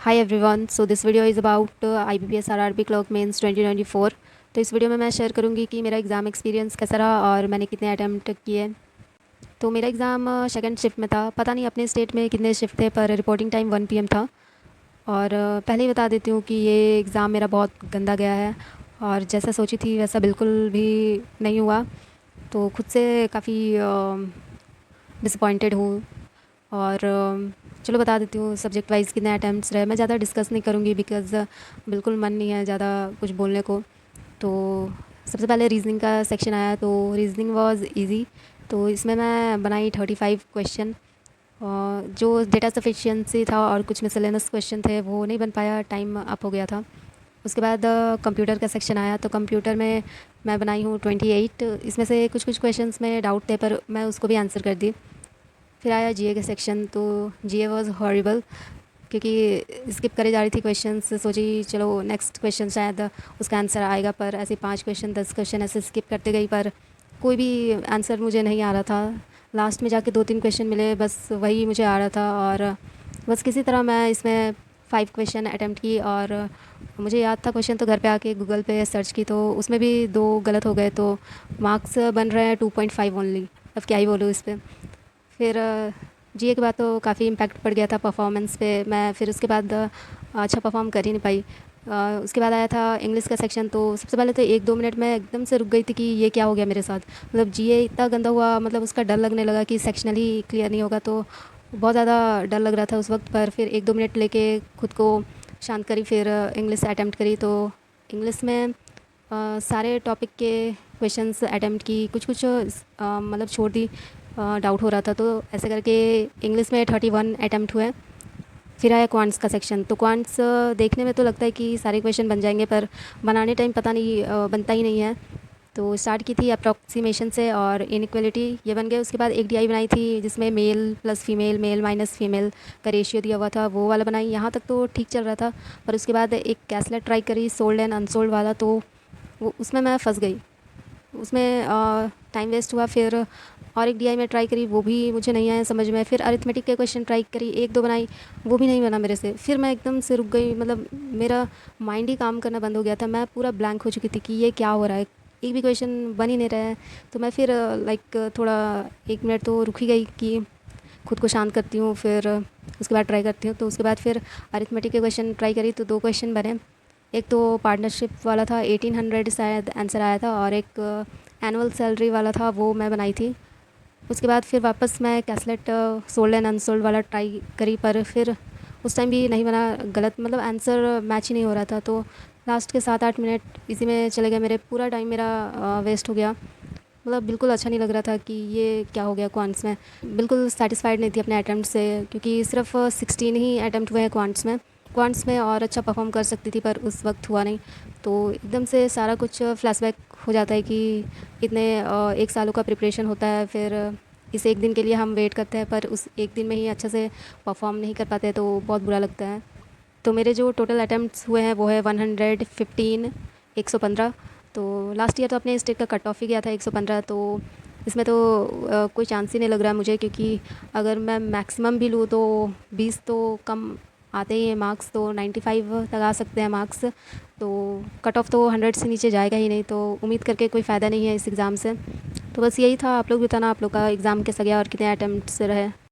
Hi everyone, so this video is about IBPS RRB clerk mains 2024। तो इस video में मैं शेयर करूंगी कि मेरा एग्ज़ाम एक्सपीरियंस कैसा रहा और मैंने कितने अटैम्प्ट किए। तो मेरा एग्ज़ाम सेकंड शिफ्ट में था। पता नहीं अपने स्टेट में कितने शिफ्ट थे, पर रिपोर्टिंग टाइम 1 PM था। और पहले ही बता देती हूँ कि ये एग्ज़ाम मेरा बहुत गंदा गया है और जैसा सोची थी वैसा बिल्कुल भी नहीं हुआ। तो खुद से काफ़ी डिसअपॉइंटेड हूँ। और चलो बता देती हूँ सब्जेक्ट वाइज़ कितने अटैम्प्ट्स रहे। मैं ज़्यादा डिस्कस नहीं करूँगी बिकॉज़ बिल्कुल मन नहीं है ज़्यादा कुछ बोलने को। तो सबसे पहले रीजनिंग का सेक्शन आया, तो रीजनिंग वाज इजी। तो इसमें मैं बनाई 35 क्वेश्चन। जो डेटा सफिशिएंसी था और कुछ मिसलेनियस क्वेश्चन थे वो नहीं बन पाया, टाइम अप हो गया था। उसके बाद कंप्यूटर का सेक्शन आया, तो कंप्यूटर में मैं बनाई हूँ 28। इसमें से कुछ कुछ क्वेश्चंस में डाउट थे पर मैं उसको भी आंसर कर दी। फिर आया जीए का सेक्शन, तो जीए वाज हॉरिबल क्योंकि स्किप करे जा रही थी क्वेश्चंस। सोची चलो नेक्स्ट क्वेश्चन शायद उसका आंसर आएगा, पर ऐसे 5 क्वेश्चन 10 क्वेश्चन ऐसे स्किप करते गई पर कोई भी आंसर मुझे नहीं आ रहा था। लास्ट में जाके 2-3 क्वेश्चन मिले, बस वही मुझे आ रहा था। और बस किसी तरह मैं इसमें 5 क्वेश्चन अटैम्प्ट की और मुझे याद था क्वेश्चन, तो घर पे आके गूगल पे सर्च की तो उसमें भी 2 गलत हो गए। तो मार्क्स बन रहे हैं 2.5 ओनली। अब क्या ही बोलूँ इस पर। फिर जीए के बाद तो काफ़ी इम्पैक्ट पड़ गया था परफॉर्मेंस पे। मैं फिर उसके बाद अच्छा परफॉर्म कर ही नहीं पाई। उसके बाद आया था इंग्लिश का सेक्शन, तो सबसे पहले तो 1-2 मिनट में एकदम से रुक गई थी कि ये क्या हो गया मेरे साथ। मतलब जीए इतना गंदा हुआ, मतलब उसका डर लगने लगा कि सेक्शनल ही क्लियर नहीं होगा। तो बहुत ज़्यादा डर लग रहा था उस वक्त। पर फिर 1-2 मिनट लेके खुद को शांत करी, फिर इंग्लिश अटैम्प्ट करी। तो इंग्लिश में सारे टॉपिक के क्वेश्चंस अटैम्प्ट की, कुछ कुछ मतलब छोड़ दी, डाउट हो रहा था। तो ऐसे करके इंग्लिश में 31 अटैम्प्ट हुए। फिर आया क्वांट्स का सेक्शन, तो क्वांट्स देखने में तो लगता है कि सारे क्वेश्चन बन जाएंगे, पर बनाने टाइम पता नहीं बनता ही नहीं है। तो स्टार्ट की थी अप्रॉक्सीमेशन से और इनइक्वलिटी ये बन गए। उसके बाद एक डीआई बनाई थी जिसमें male plus female, male minus female का रेशियो दिया हुआ था, वो वाला बनाई। यहाँ तक तो ठीक चल रहा था, पर उसके बाद एक कैसलेट ट्राई करी, सोल्ड एंड अनसोल्ड वाला, तो वो उसमें मैं फंस गई। उसमें टाइम वेस्ट हुआ। फिर और एक डीआई में ट्राई करी, वो भी मुझे नहीं आया समझ में। फिर अरिथमेटिक के क्वेश्चन ट्राई करी, 1-2 बनाई, वो भी नहीं बना मेरे से। फिर मैं एकदम से रुक गई, मतलब मेरा माइंड ही काम करना बंद हो गया था। मैं पूरा ब्लैंक हो चुकी थी कि ये क्या हो रहा है, एक भी क्वेश्चन बन ही नहीं रहा है। तो मैं फिर थोड़ा 1 मिनट तो रुक ही गई कि खुद को शांत करती हूँ, फिर उसके बाद ट्राई करती हूँ। तो उसके बाद फिर अरिथमेटिक के क्वेश्चन ट्राई करी, तो 2 क्वेश्चन बने। एक तो पार्टनरशिप वाला था, 1800 शायद आंसर आया था, और एक एनुअल सैलरी वाला था, वो मैं बनाई थी। उसके बाद फिर वापस मैं कैसलेट सोल्ड एंड अनसोल्ड वाला ट्राई करी, पर फिर उस टाइम भी नहीं बना, गलत, मतलब आंसर मैच ही नहीं हो रहा था। तो लास्ट के 7-8 मिनट इसी में चले गए मेरे, पूरा टाइम मेरा वेस्ट हो गया। मतलब बिल्कुल अच्छा नहीं लग रहा था कि ये क्या हो गया क्वांट्स में। बिल्कुल सेटिस्फाइड नहीं थी अपने अटैम्प्ट से, क्योंकि सिर्फ 16 ही अटैम्प्ट हुए हैं क्वांट्स में और अच्छा परफॉर्म कर सकती थी, पर उस वक्त हुआ नहीं। तो एकदम से सारा कुछ फ्लैशबैक हो जाता है कि इतने 1 सालों का प्रिपरेशन होता है, फिर इस एक दिन के लिए हम वेट करते हैं, पर उस एक दिन में ही अच्छे से परफॉर्म नहीं कर पाते, तो बहुत बुरा लगता है। तो मेरे जो टोटल अटैम्प्ट्स हुए हैं वो है 115, 115। तो लास्ट ईयर तो अपने स्टेट का कट ऑफ ही गया था 115। तो इसमें तो कोई चांस ही नहीं लग रहा है मुझे, क्योंकि अगर मैं मैक्सिमम भी लूँ तो 20 तो कम आते ही हैं मार्क्स, तो 95 तक आ सकते हैं मार्क्स। तो कट ऑफ तो 100 से नीचे जाएगा ही नहीं, तो उम्मीद करके कोई फ़ायदा नहीं है इस एग्ज़ाम से। तो बस यही था। आप लोग भी बताना आप लोग का एग्ज़ाम कैसा गया और कितने अटैम्प्ट्स रहे।